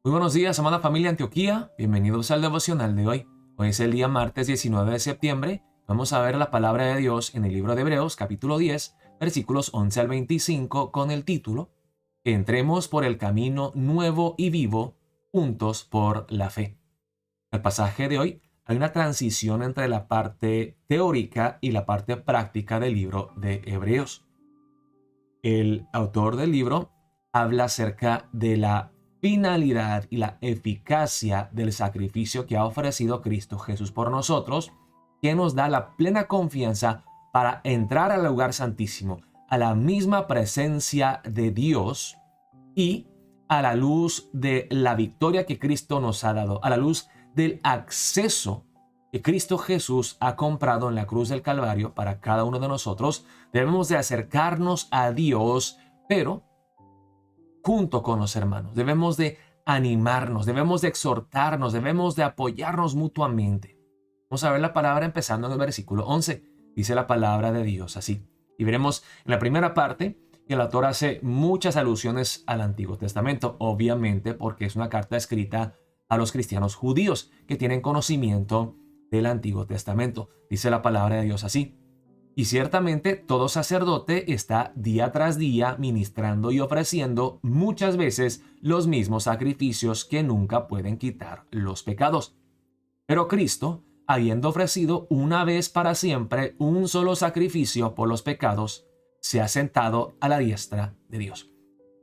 Muy buenos días, amada familia Antioquía. Bienvenidos al devocional de hoy. Hoy es el día martes 19 de septiembre. Vamos a ver la palabra de Dios en el libro de Hebreos, capítulo 10, versículos 11 al 25, con el título Entremos por el camino nuevo y vivo, juntos por la fe. En el pasaje de hoy hay una transición entre la parte teórica y la parte práctica del libro de Hebreos. El autor del libro habla acerca de la finalidad y la eficacia del sacrificio que ha ofrecido Cristo Jesús por nosotros, que nos da la plena confianza para entrar al lugar santísimo, a la misma presencia de Dios y a la luz de la victoria que Cristo nos ha dado, a la luz del acceso que Cristo Jesús ha comprado en la cruz del Calvario para cada uno de nosotros. Debemos de acercarnos a Dios, pero junto con los hermanos. Debemos de animarnos, debemos de exhortarnos, debemos de apoyarnos mutuamente. Vamos a ver la palabra empezando en el versículo 11. Dice la palabra de Dios así. Y veremos en la primera parte que el autor hace muchas alusiones al Antiguo Testamento, obviamente porque es una carta escrita a los cristianos judíos que tienen conocimiento del Antiguo Testamento. Dice la palabra de Dios así. Y ciertamente todo sacerdote está día tras día ministrando y ofreciendo muchas veces los mismos sacrificios que nunca pueden quitar los pecados. Pero Cristo, habiendo ofrecido una vez para siempre un solo sacrificio por los pecados, se ha sentado a la diestra de Dios.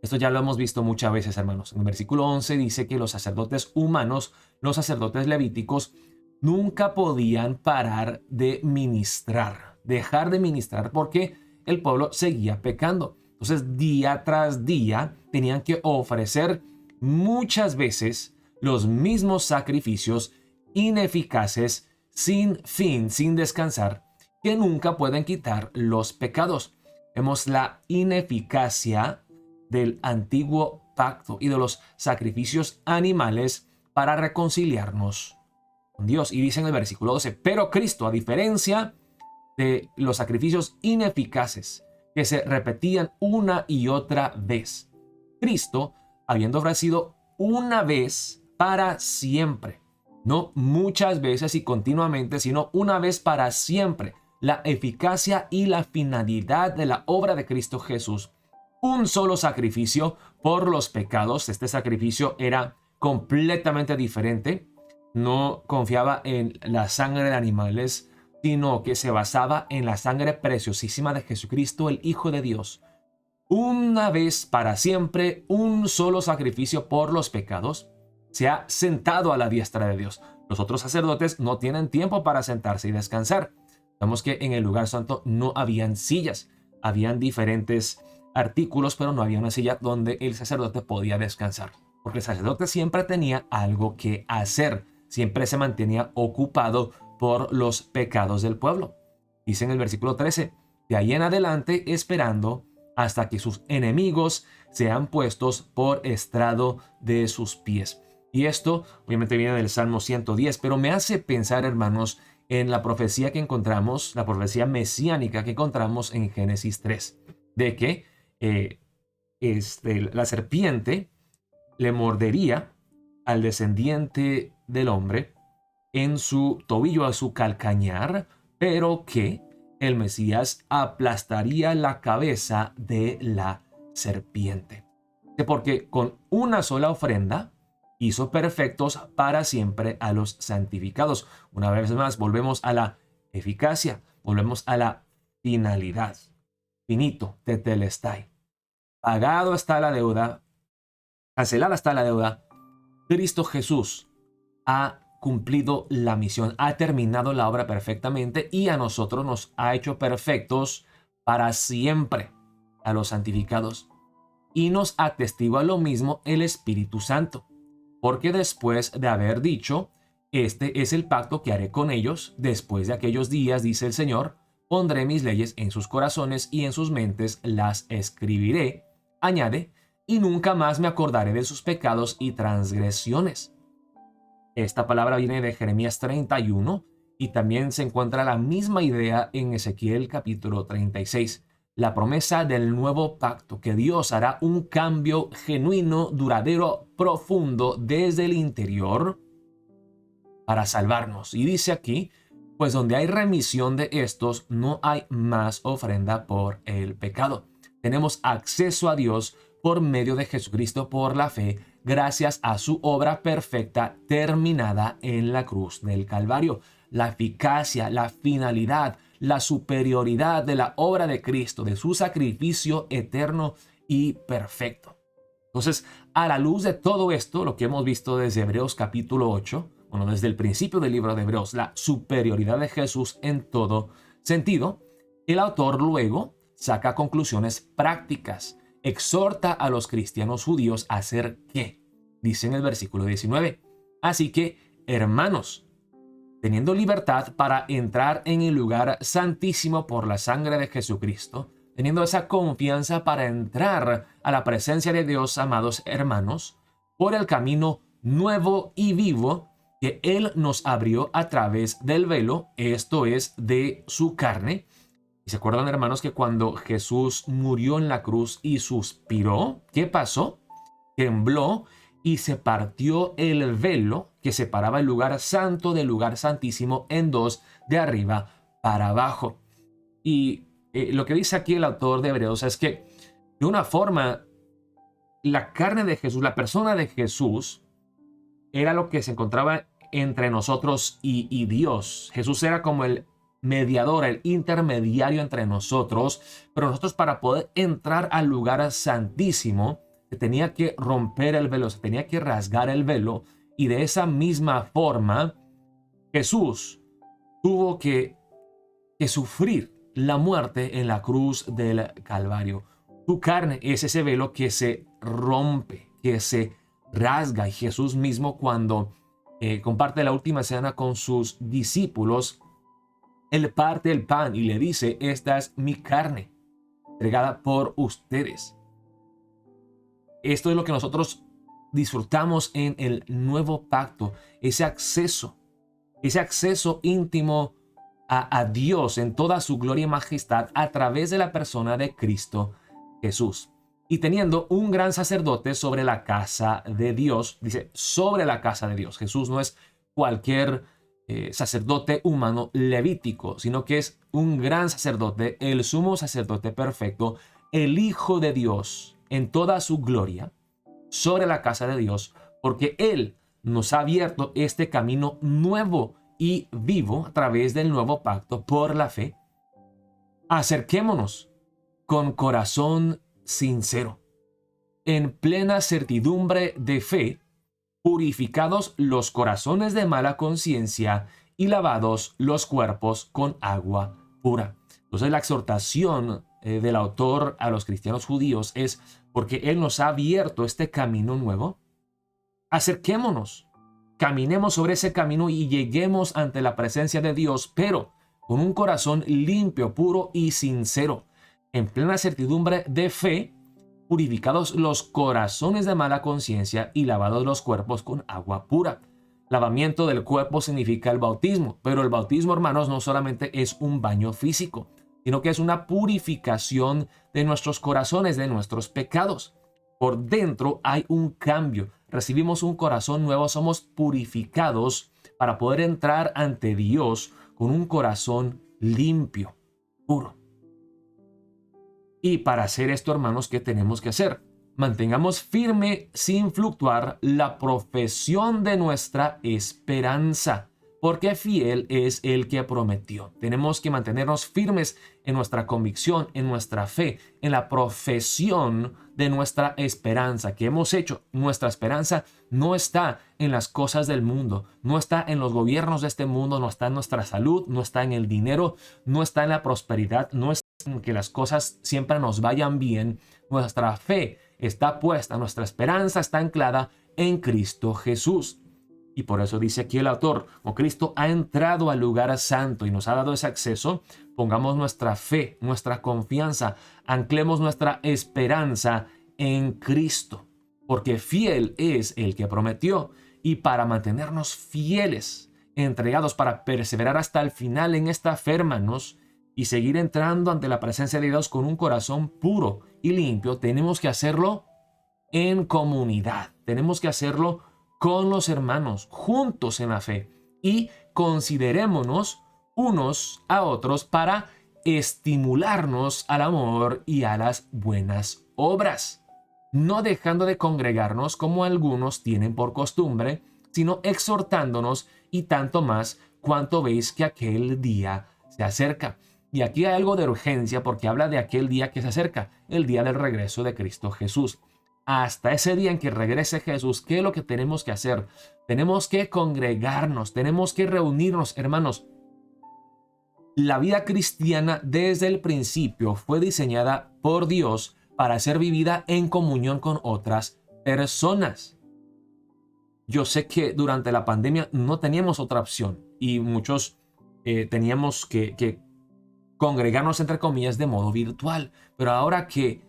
Esto ya lo hemos visto muchas veces, hermanos. En el versículo 11 dice que los sacerdotes humanos, los sacerdotes levíticos, nunca podían parar de ministrar, dejar de ministrar porque el pueblo seguía pecando. Entonces, día tras día tenían que ofrecer muchas veces los mismos sacrificios ineficaces, sin fin, sin descansar, que nunca pueden quitar los pecados. Vemos la ineficacia del antiguo pacto y de los sacrificios animales para reconciliarnos con Dios. Y dice en el versículo 12, pero Cristo, a diferencia de los sacrificios ineficaces que se repetían una y otra vez, Cristo, habiendo ofrecido una vez para siempre, no muchas veces y continuamente, sino una vez para siempre, la eficacia y la finalidad de la obra de Cristo Jesús, un solo sacrificio por los pecados. Este sacrificio era completamente diferente. No confiaba en la sangre de animales, sino que se basaba en la sangre preciosísima de Jesucristo, el Hijo de Dios. Una vez para siempre, un solo sacrificio por los pecados. Se ha sentado a la diestra de Dios. Los otros sacerdotes no tienen tiempo para sentarse y descansar. Vemos que en el lugar santo no habían sillas. Habían diferentes artículos, pero no había una silla donde el sacerdote podía descansar. Porque el sacerdote siempre tenía algo que hacer. Siempre se mantenía ocupado por los pecados del pueblo. Dice en el versículo 13, de ahí en adelante esperando hasta que sus enemigos sean puestos por estrado de sus pies. Y esto obviamente viene del Salmo 110, pero me hace pensar, hermanos, en la profecía que encontramos, la profecía mesiánica que encontramos en Génesis 3, de que la serpiente le mordería al descendiente del hombre en su tobillo, a su calcañar, pero que el Mesías aplastaría la cabeza de la serpiente. Porque con una sola ofrenda hizo perfectos para siempre a los santificados. Una vez más, volvemos a la eficacia, volvemos a la finalidad. Finito, tetelestai. Pagado está la deuda, cancelada está la deuda. Cristo Jesús ha cumplido la misión, ha terminado la obra perfectamente y a nosotros nos ha hecho perfectos para siempre, a los santificados. Y nos atestigua lo mismo el Espíritu Santo, porque después de haber dicho, este es el pacto que haré con ellos, después de aquellos días, dice el Señor, pondré mis leyes en sus corazones y en sus mentes las escribiré, añade, y nunca más me acordaré de sus pecados y transgresiones. Esta palabra viene de Jeremías 31 y también se encuentra la misma idea en Ezequiel capítulo 36. la promesa del nuevo pacto, que Dios hará un cambio genuino, duradero, profundo desde el interior para salvarnos. Y dice aquí, pues donde hay remisión de estos, no hay más ofrenda por el pecado. Tenemos acceso a Dios por medio de Jesucristo por la fe, gracias a su obra perfecta terminada en la cruz del Calvario. La eficacia, la finalidad, la superioridad de la obra de Cristo, de su sacrificio eterno y perfecto. Entonces, a la luz de todo esto, lo que hemos visto desde Hebreos capítulo 8, bueno, desde el principio del libro de Hebreos, la superioridad de Jesús en todo sentido, el autor luego saca conclusiones prácticas, exhorta a los cristianos judíos a hacer ¿qué? Dice en el versículo 19. Así que, hermanos, teniendo libertad para entrar en el lugar santísimo por la sangre de Jesucristo, teniendo esa confianza para entrar a la presencia de Dios, amados hermanos, por el camino nuevo y vivo que Él nos abrió a través del velo, esto es, de su carne. Y se acuerdan, hermanos, que cuando Jesús murió en la cruz y suspiró, ¿qué pasó? Tembló y se partió el velo que separaba el lugar santo del lugar santísimo en dos, de arriba para abajo. Y lo que dice aquí el autor de Hebreos es que, de una forma, la carne de Jesús, la persona de Jesús, era lo que se encontraba entre nosotros y Dios. Jesús era como el mediador, el intermediario entre nosotros, pero nosotros, para poder entrar al lugar santísimo, se tenía que romper el velo, se tenía que rasgar el velo, y de esa misma forma Jesús tuvo que sufrir la muerte en la cruz del Calvario. Tu carne es ese velo que se rompe, que se rasga, y Jesús mismo, cuando comparte la última cena con sus discípulos, Él parte el pan y le dice: esta es mi carne, entregada por ustedes. Esto es lo que nosotros disfrutamos en el nuevo pacto, ese acceso íntimo a Dios en toda su gloria y majestad a través de la persona de Cristo Jesús. Y teniendo un gran sacerdote sobre la casa de Dios, dice sobre la casa de Dios. Jesús no es cualquier sacerdote humano levítico, sino que es un gran sacerdote, el sumo sacerdote perfecto, el Hijo de Dios en toda su gloria, sobre la casa de Dios, porque Él nos ha abierto este camino nuevo y vivo a través del nuevo pacto por la fe. Acerquémonos con corazón sincero, en plena certidumbre de fe, purificados los corazones de mala conciencia y lavados los cuerpos con agua pura. Entonces, la exhortación del autor a los cristianos judíos es: porque Él nos ha abierto este camino nuevo, acerquémonos, caminemos sobre ese camino y lleguemos ante la presencia de Dios, pero con un corazón limpio, puro y sincero, en plena certidumbre de fe, purificados los corazones de mala conciencia y lavados los cuerpos con agua pura. Lavamiento del cuerpo significa el bautismo, pero el bautismo, hermanos, no solamente es un baño físico, sino que es una purificación de nuestros corazones, de nuestros pecados. Por dentro hay un cambio, recibimos un corazón nuevo, somos purificados para poder entrar ante Dios con un corazón limpio, puro. Y para hacer esto, hermanos, ¿qué tenemos que hacer? Mantengamos firme, sin fluctuar, la profesión de nuestra esperanza, porque fiel es el que prometió. Tenemos que mantenernos firmes en nuestra convicción, en nuestra fe, en la profesión de nuestra esperanza que hemos hecho. Nuestra esperanza no está en las cosas del mundo, no está en los gobiernos de este mundo, no está en nuestra salud, no está en el dinero, no está en la prosperidad, no está en que las cosas siempre nos vayan bien. Nuestra fe está puesta, nuestra esperanza está anclada en Cristo Jesús. Y por eso dice aquí el autor: como Cristo ha entrado al lugar santo y nos ha dado ese acceso, pongamos nuestra fe, nuestra confianza, anclemos nuestra esperanza en Cristo, porque fiel es el que prometió. Y para mantenernos fieles, entregados, para perseverar hasta el final en esta fe, hermanos, y seguir entrando ante la presencia de Dios con un corazón puro y limpio, tenemos que hacerlo en comunidad. Tenemos que hacerlo con los hermanos, juntos en la fe. Y considerémonos unos a otros para estimularnos al amor y a las buenas obras, no dejando de congregarnos como algunos tienen por costumbre, sino exhortándonos, y tanto más cuanto veis que aquel día se acerca. Y aquí hay algo de urgencia porque habla de aquel día que se acerca, el día del regreso de Cristo Jesús. Hasta ese día en que regrese Jesús, ¿qué es lo que tenemos que hacer? Tenemos que congregarnos, tenemos que reunirnos, hermanos. La vida cristiana desde el principio fue diseñada por Dios para ser vivida en comunión con otras personas. Yo sé que durante la pandemia no teníamos otra opción y muchos teníamos que congregarnos, entre comillas, de modo virtual. Pero ahora que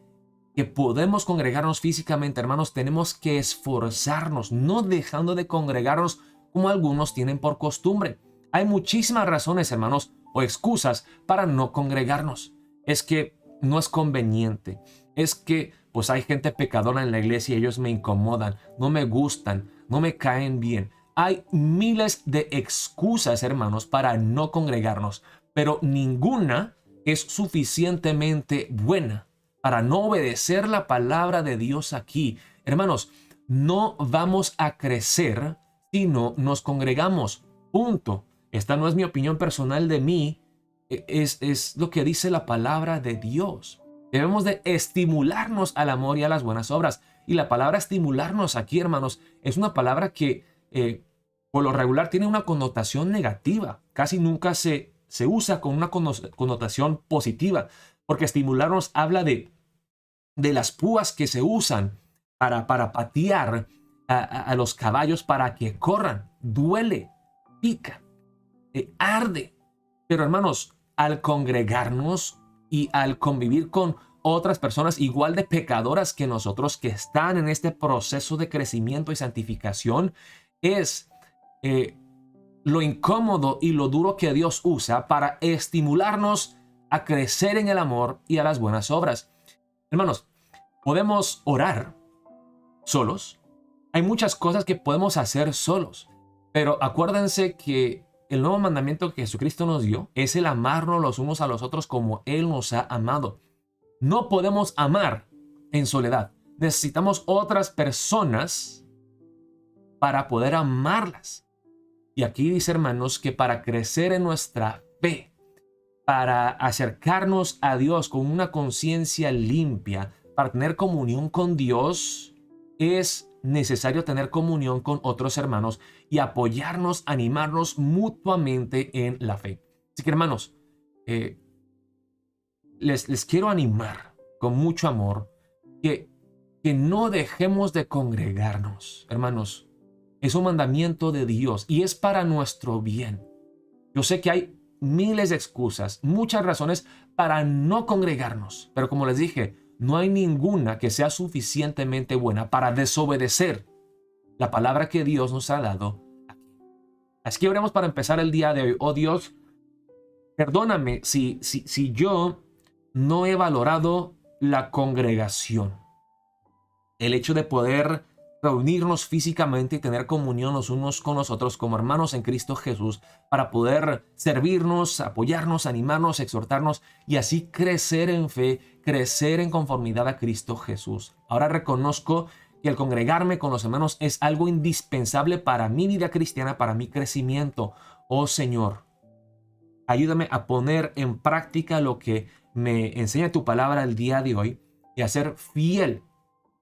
podemos congregarnos físicamente, hermanos, tenemos que esforzarnos, no dejando de congregarnos como algunos tienen por costumbre. Hay muchísimas razones, hermanos, o excusas para no congregarnos. Es que no es conveniente. Es que pues hay gente pecadora en la iglesia y ellos me incomodan, no me gustan, no me caen bien. Hay miles de excusas, hermanos, para no congregarnos, pero ninguna es suficientemente buena para no obedecer la palabra de Dios aquí. Hermanos, no vamos a crecer si no nos congregamos. Punto. Esta no es mi opinión personal de mí, es lo que dice la palabra de Dios. Debemos de estimularnos al amor y a las buenas obras. Y la palabra estimularnos aquí, hermanos, es una palabra que por lo regular tiene una connotación negativa. Casi nunca se usa con una connotación positiva, porque estimularnos habla de las púas que se usan para patear a los caballos para que corran. Duele, pica, arde. Pero hermanos, al congregarnos y al convivir con otras personas igual de pecadoras que nosotros, que están en este proceso de crecimiento y santificación, es lo incómodo y lo duro que Dios usa para estimularnos a crecer en el amor y a las buenas obras. Hermanos, podemos orar solos. Hay muchas cosas que podemos hacer solos, pero acuérdense que el nuevo mandamiento que Jesucristo nos dio es el amarnos los unos a los otros como Él nos ha amado. No podemos amar en soledad. Necesitamos otras personas para poder amarlas. Y aquí dice, hermanos, que para crecer en nuestra fe, para acercarnos a Dios con una conciencia limpia, para tener comunión con Dios, es necesario tener comunión con otros hermanos y apoyarnos, animarnos mutuamente en la fe. Así que, hermanos, les quiero animar con mucho amor que no dejemos de congregarnos, hermanos. Es un mandamiento de Dios y es para nuestro bien. Yo sé que hay miles de excusas, muchas razones para no congregarnos, pero como les dije, no hay ninguna que sea suficientemente buena para desobedecer la palabra que Dios nos ha dado aquí. Así que oremos para empezar el día de hoy. Oh Dios, perdóname si yo no he valorado la congregación. El hecho de poder reunirnos físicamente y tener comunión los unos con los otros como hermanos en Cristo Jesús para poder servirnos, apoyarnos, animarnos, exhortarnos y así crecer en fe, crecer en conformidad a Cristo Jesús. Ahora reconozco que el congregarme con los hermanos es algo indispensable para mi vida cristiana, para mi crecimiento. Oh Señor, ayúdame a poner en práctica lo que me enseña tu palabra el día de hoy y a ser fiel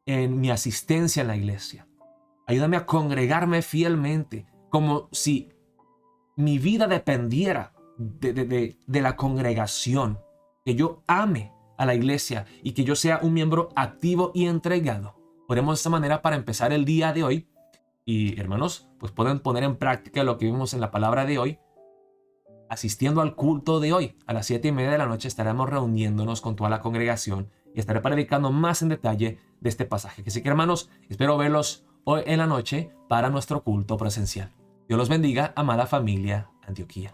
en mi asistencia en la iglesia. Ayúdame a congregarme fielmente, como si mi vida dependiera de la congregación, que yo ame a la iglesia y que yo sea un miembro activo y entregado. Oremos de esta manera para empezar el día de hoy. Y hermanos, pues pueden poner en práctica lo que vimos en la palabra de hoy, asistiendo al culto de hoy. A las 7:30 de la noche estaremos reuniéndonos con toda la congregación y estaré predicando más en detalle de este pasaje. Así que, hermanos, espero verlos hoy en la noche para nuestro culto presencial. Dios los bendiga, amada familia Antioquía.